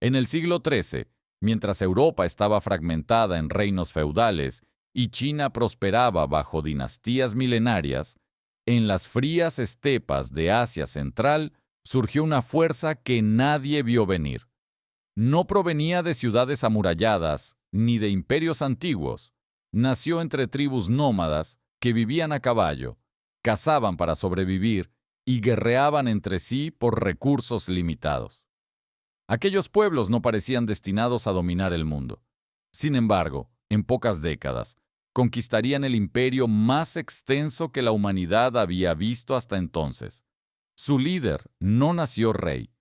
En el siglo XIII, mientras Europa estaba fragmentada en reinos feudales y China prosperaba bajo dinastías milenarias, en las frías estepas de Asia Central surgió una fuerza que nadie vio venir. No provenía de ciudades amuralladas ni de imperios antiguos. Nació entre tribus nómadas que vivían a caballo, cazaban para sobrevivir y guerreaban entre sí por recursos limitados. Aquellos pueblos no parecían destinados a dominar el mundo. Sin embargo, en pocas décadas, conquistarían el imperio más extenso que la humanidad había visto hasta entonces. Su líder no nació rey.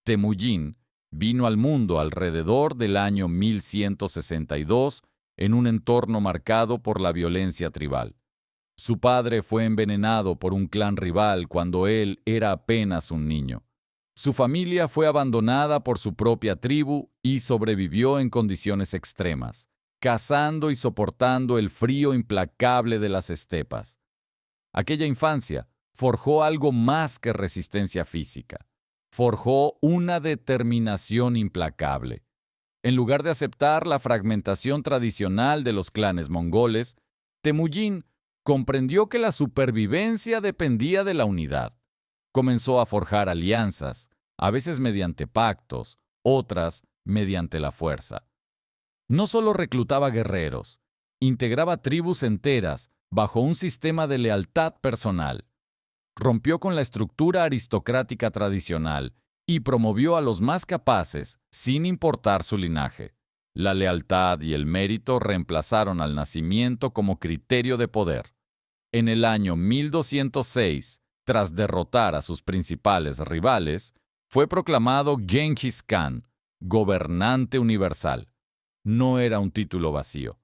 Temujin vino al mundo alrededor del año 1162 en un entorno marcado por la violencia tribal. Su padre fue envenenado por un clan rival cuando él era apenas un niño. Su familia fue abandonada por su propia tribu y sobrevivió en condiciones extremas, cazando y soportando el frío implacable de las estepas. Aquella infancia forjó algo más que resistencia física. Forjó una determinación implacable. En lugar de aceptar la fragmentación tradicional de los clanes mongoles, Temujin comprendió que la supervivencia dependía de la unidad. Comenzó a forjar alianzas, a veces mediante pactos, otras mediante la fuerza. No solo reclutaba guerreros, integraba tribus enteras bajo un sistema de lealtad personal. Rompió con la estructura aristocrática tradicional y promovió a los más capaces, sin importar su linaje. La lealtad y el mérito reemplazaron al nacimiento como criterio de poder. En el año 1206, tras derrotar a sus principales rivales, fue proclamado Genghis Khan, gobernante universal. No era un título vacío.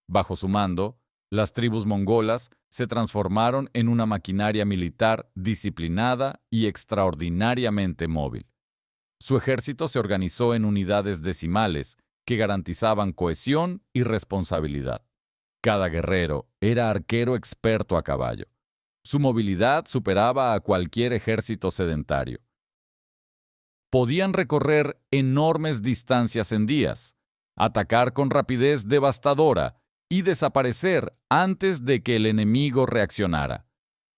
Bajo su mando, las tribus mongolas se transformaron en una maquinaria militar disciplinada y extraordinariamente móvil. Su ejército se organizó en unidades decimales que garantizaban cohesión y responsabilidad. Cada guerrero era arquero experto a caballo. Su movilidad superaba a cualquier ejército sedentario. Podían recorrer enormes distancias en días, atacar con rapidez devastadora y desaparecer antes de que el enemigo reaccionara.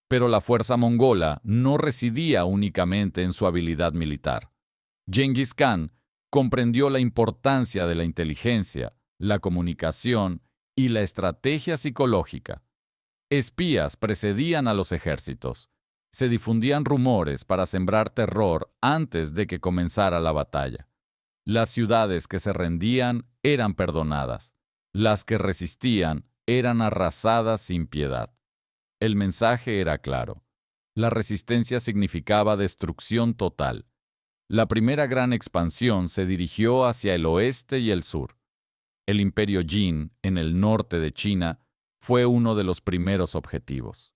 Pero la fuerza mongola no residía únicamente en su habilidad militar. Genghis Khan comprendió la importancia de la inteligencia, la comunicación y la estrategia psicológica. Espías precedían a los ejércitos. Se difundían rumores para sembrar terror antes de que comenzara la batalla. Las ciudades que se rendían eran perdonadas. Las que resistían eran arrasadas sin piedad. El mensaje era claro. La resistencia significaba destrucción total. La primera gran expansión se dirigió hacia el oeste y el sur. El imperio Jin, en el norte de China, fue uno de los primeros objetivos.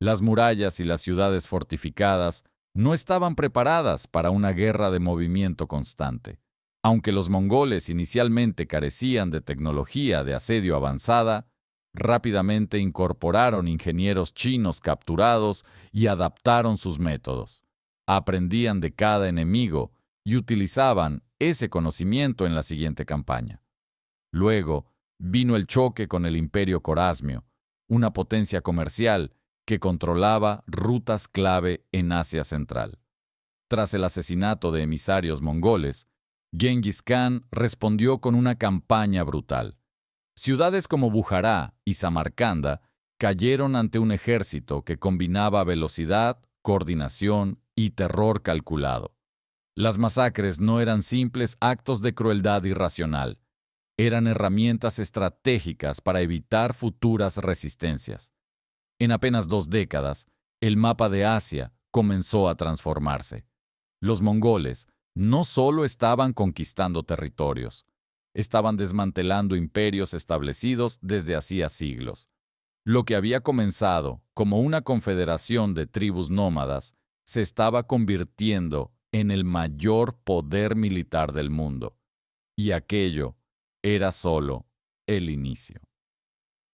Las murallas y las ciudades fortificadas no estaban preparadas para una guerra de movimiento constante. Aunque los mongoles inicialmente carecían de tecnología de asedio avanzada, rápidamente incorporaron ingenieros chinos capturados y adaptaron sus métodos. Aprendían de cada enemigo y utilizaban ese conocimiento en la siguiente campaña. Luego vino el choque con el Imperio Corasmio, una potencia comercial que controlaba rutas clave en Asia Central. Tras el asesinato de emisarios mongoles, Genghis Khan respondió con una campaña brutal. Ciudades como Bujará y Samarcanda cayeron ante un ejército que combinaba velocidad, coordinación y terror calculado. Las masacres no eran simples actos de crueldad irracional, eran herramientas estratégicas para evitar futuras resistencias. En apenas 2 décadas, el mapa de Asia comenzó a transformarse. Los mongoles no solo estaban conquistando territorios, estaban desmantelando imperios establecidos desde hacía siglos. Lo que había comenzado como una confederación de tribus nómadas se estaba convirtiendo en el mayor poder militar del mundo. Y aquello era solo el inicio.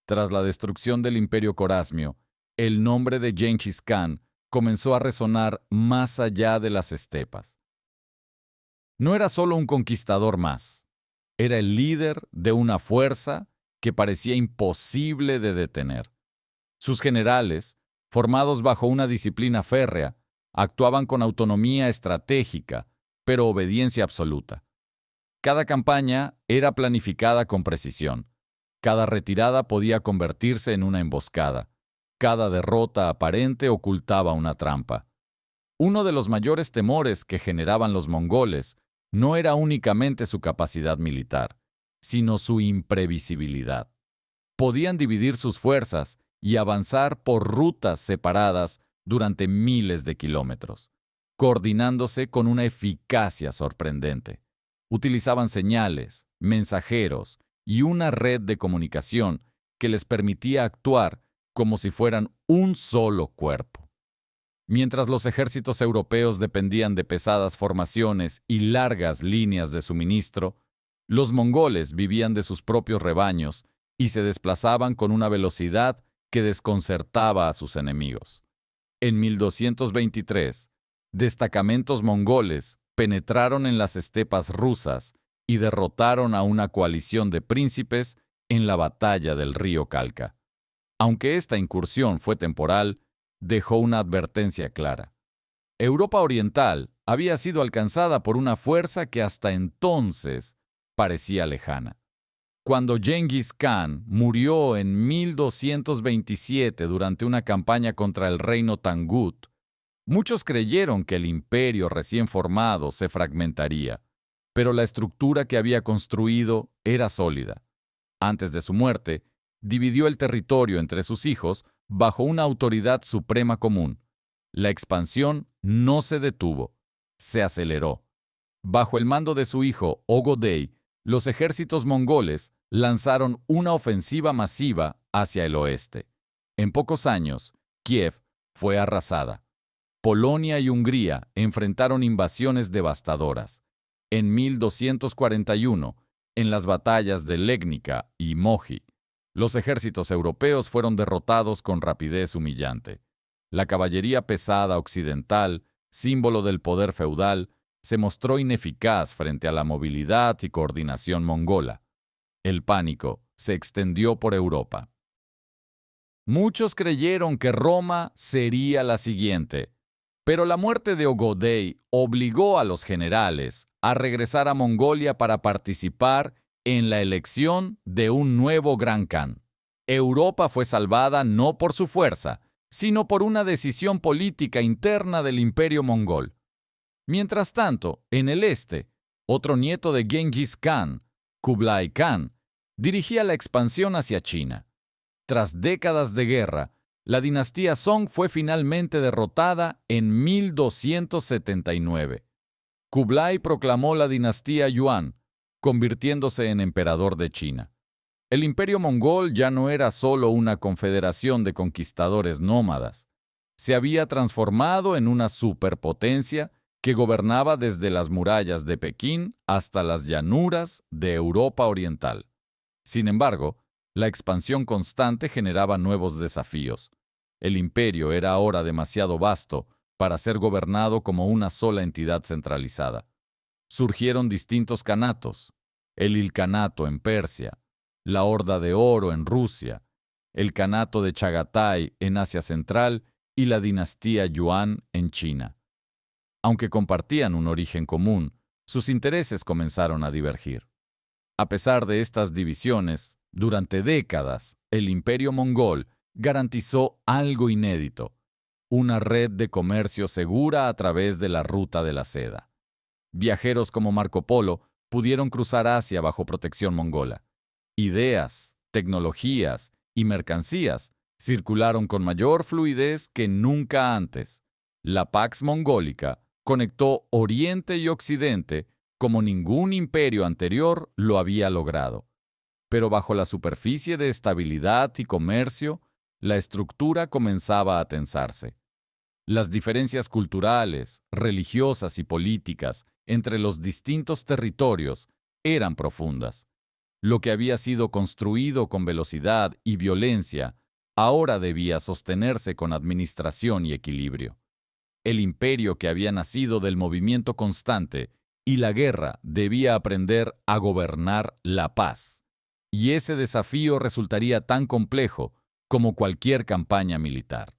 Tras la destrucción del Imperio Corasmio, el nombre de Genghis Khan comenzó a resonar más allá de las estepas. No era solo un conquistador más, era el líder de una fuerza que parecía imposible de detener. Sus generales, formados bajo una disciplina férrea, actuaban con autonomía estratégica, pero obediencia absoluta. Cada campaña era planificada con precisión. Cada retirada podía convertirse en una emboscada. Cada derrota aparente ocultaba una trampa. Uno de los mayores temores que generaban los mongoles no era únicamente su capacidad militar, sino su imprevisibilidad. Podían dividir sus fuerzas y avanzar por rutas separadas durante miles de kilómetros, coordinándose con una eficacia sorprendente. Utilizaban señales, mensajeros y una red de comunicación que les permitía actuar como si fueran un solo cuerpo. Mientras los ejércitos europeos dependían de pesadas formaciones y largas líneas de suministro, los mongoles vivían de sus propios rebaños y se desplazaban con una velocidad que desconcertaba a sus enemigos. En 1223, destacamentos mongoles penetraron en las estepas rusas y derrotaron a una coalición de príncipes en la batalla del río Kalka. Aunque esta incursión fue temporal, dejó una advertencia clara. Europa Oriental había sido alcanzada por una fuerza que hasta entonces parecía lejana. Cuando Genghis Khan murió en 1227 durante una campaña contra el reino Tangut, muchos creyeron que el imperio recién formado se fragmentaría, pero la estructura que había construido era sólida. Antes de su muerte, dividió el territorio entre sus hijos bajo una autoridad suprema común. La expansión no se detuvo, se aceleró. Bajo el mando de su hijo Ögödei, los ejércitos mongoles lanzaron una ofensiva masiva hacia el oeste. En pocos años, Kiev fue arrasada. Polonia y Hungría enfrentaron invasiones devastadoras. En 1241, en las batallas de Legnica y Mohi, los ejércitos europeos fueron derrotados con rapidez humillante. La caballería pesada occidental, símbolo del poder feudal, se mostró ineficaz frente a la movilidad y coordinación mongola. El pánico se extendió por Europa. Muchos creyeron que Roma sería la siguiente, pero la muerte de Ögödei obligó a los generales a regresar a Mongolia para participar en la elección de un nuevo Gran Khan. Europa fue salvada no por su fuerza, sino por una decisión política interna del imperio mongol. Mientras tanto, en el este, otro nieto de Genghis Khan, Kublai Khan, dirigía la expansión hacia China. Tras décadas de guerra, la dinastía Song fue finalmente derrotada en 1279. Kublai proclamó la dinastía Yuan, convirtiéndose en emperador de China. El imperio mongol ya no era solo una confederación de conquistadores nómadas. Se había transformado en una superpotencia que gobernaba desde las murallas de Pekín hasta las llanuras de Europa Oriental. Sin embargo, la expansión constante generaba nuevos desafíos. El imperio era ahora demasiado vasto para ser gobernado como una sola entidad centralizada. Surgieron distintos kanatos: el Ilkhanato en Persia, la Horda de Oro en Rusia, el Kanato de Chagatai en Asia Central y la dinastía Yuan en China. Aunque compartían un origen común, sus intereses comenzaron a divergir. A pesar de estas divisiones, durante décadas, el imperio mongol garantizó algo inédito: una red de comercio segura a través de la ruta de la seda. Viajeros como Marco Polo pudieron cruzar Asia bajo protección mongola. Ideas, tecnologías y mercancías circularon con mayor fluidez que nunca antes. La Pax Mongólica conectó Oriente y Occidente como ningún imperio anterior lo había logrado. Pero bajo la superficie de estabilidad y comercio, la estructura comenzaba a tensarse. Las diferencias culturales, religiosas y políticas entre los distintos territorios eran profundas. Lo que había sido construido con velocidad y violencia ahora debía sostenerse con administración y equilibrio. El imperio que había nacido del movimiento constante y la guerra debía aprender a gobernar la paz. Y ese desafío resultaría tan complejo como cualquier campaña militar.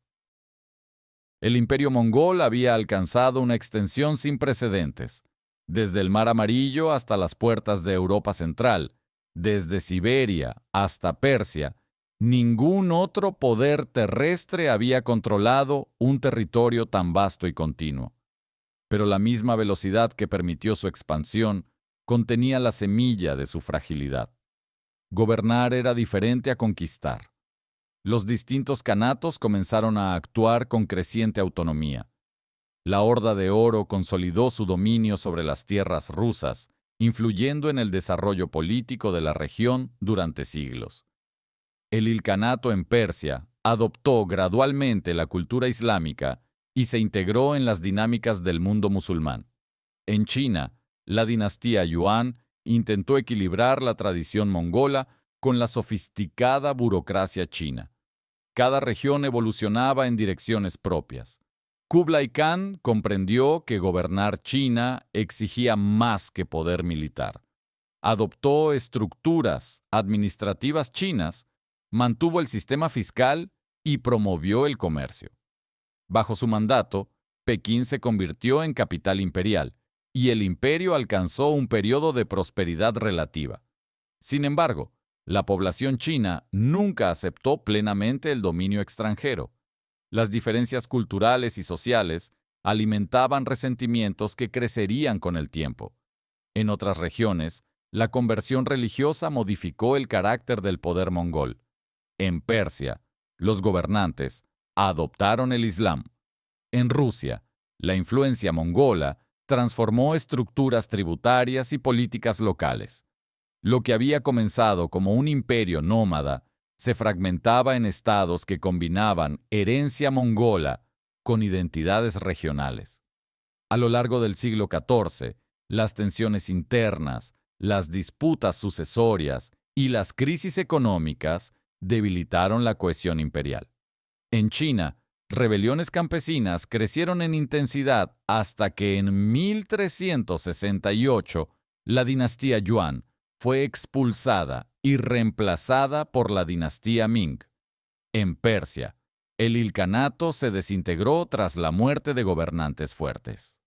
El imperio mongol había alcanzado una extensión sin precedentes, desde el Mar Amarillo hasta las puertas de Europa Central, desde Siberia hasta Persia. Ningún otro poder terrestre había controlado un territorio tan vasto y continuo. Pero la misma velocidad que permitió su expansión contenía la semilla de su fragilidad. Gobernar era diferente a conquistar. Los distintos kanatos comenzaron a actuar con creciente autonomía. La Horda de Oro consolidó su dominio sobre las tierras rusas, influyendo en el desarrollo político de la región durante siglos. El Ilcanato en Persia adoptó gradualmente la cultura islámica y se integró en las dinámicas del mundo musulmán. En China, la dinastía Yuan intentó equilibrar la tradición mongola con la sofisticada burocracia china. Cada región evolucionaba en direcciones propias. Kublai Khan comprendió que gobernar China exigía más que poder militar. Adoptó estructuras administrativas chinas, mantuvo el sistema fiscal y promovió el comercio. Bajo su mandato, Pekín se convirtió en capital imperial, y el imperio alcanzó un periodo de prosperidad relativa. Sin embargo, la población china nunca aceptó plenamente el dominio extranjero. Las diferencias culturales y sociales alimentaban resentimientos que crecerían con el tiempo. En otras regiones, la conversión religiosa modificó el carácter del poder mongol. En Persia, los gobernantes adoptaron el Islam. En Rusia, la influencia mongola transformó estructuras tributarias y políticas locales. Lo que había comenzado como un imperio nómada se fragmentaba en estados que combinaban herencia mongola con identidades regionales. A lo largo del siglo XIV, las tensiones internas, las disputas sucesorias y las crisis económicas debilitaron la cohesión imperial. En China, rebeliones campesinas crecieron en intensidad hasta que en 1368 la dinastía Yuan fue expulsada y reemplazada por la dinastía Ming. En Persia, el ilcanato se desintegró tras la muerte de gobernantes fuertes.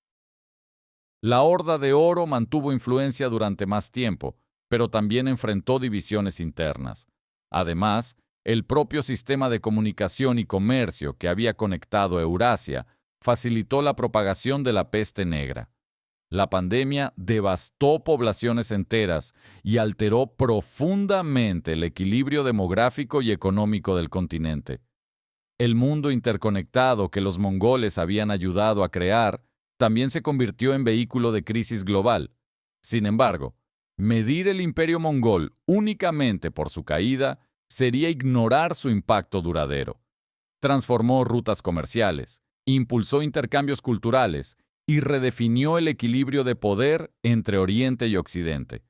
La Horda de Oro mantuvo influencia durante más tiempo, pero también enfrentó divisiones internas. Además, el propio sistema de comunicación y comercio que había conectado Eurasia facilitó la propagación de la peste negra. La pandemia devastó poblaciones enteras y alteró profundamente el equilibrio demográfico y económico del continente. El mundo interconectado que los mongoles habían ayudado a crear también se convirtió en vehículo de crisis global. Sin embargo, medir el imperio mongol únicamente por su caída sería ignorar su impacto duradero. Transformó rutas comerciales, impulsó intercambios culturales y redefinió el equilibrio de poder entre Oriente y Occidente.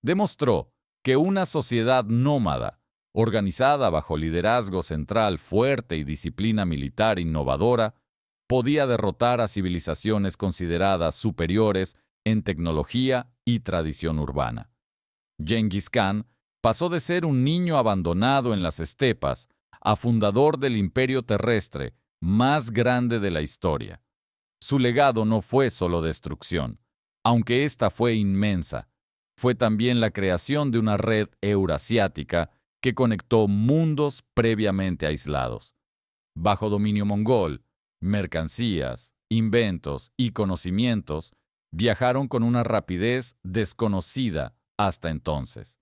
Demostró que una sociedad nómada, organizada bajo liderazgo central fuerte y disciplina militar innovadora, podía derrotar a civilizaciones consideradas superiores en tecnología y tradición urbana. Gengis Khan pasó de ser un niño abandonado en las estepas a fundador del imperio terrestre más grande de la historia. Su legado no fue solo destrucción, aunque ésta fue inmensa. Fue también la creación de una red eurasiática que conectó mundos previamente aislados. Bajo dominio mongol, mercancías, inventos y conocimientos viajaron con una rapidez desconocida hasta entonces.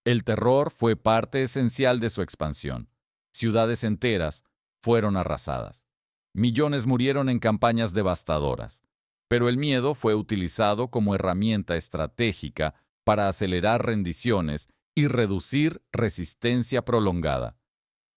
El terror fue parte esencial de su expansión. Ciudades enteras fueron arrasadas. Millones murieron en campañas devastadoras, pero el miedo fue utilizado como herramienta estratégica para acelerar rendiciones y reducir resistencia prolongada.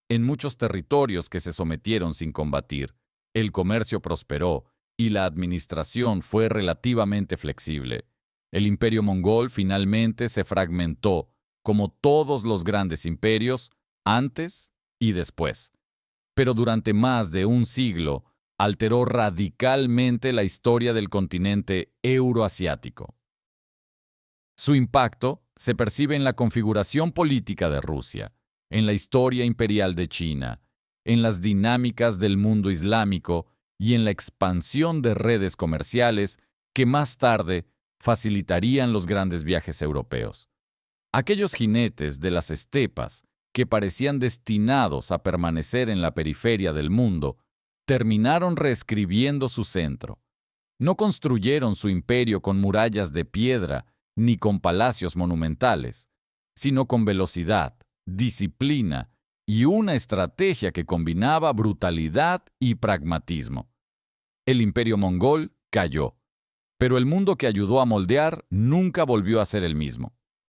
En muchos territorios que se sometieron sin combatir, el comercio prosperó y la administración fue relativamente flexible. El imperio mongol finalmente se fragmentó, como todos los grandes imperios, antes y después. Pero durante más de un siglo alteró radicalmente la historia del continente euroasiático. Su impacto se percibe en la configuración política de Rusia, en la historia imperial de China, en las dinámicas del mundo islámico y en la expansión de redes comerciales que más tarde facilitarían los grandes viajes europeos. Aquellos jinetes de las estepas, que parecían destinados a permanecer en la periferia del mundo, terminaron reescribiendo su centro. No construyeron su imperio con murallas de piedra ni con palacios monumentales, sino con velocidad, disciplina y una estrategia que combinaba brutalidad y pragmatismo. El imperio mongol cayó, pero el mundo que ayudó a moldear nunca volvió a ser el mismo.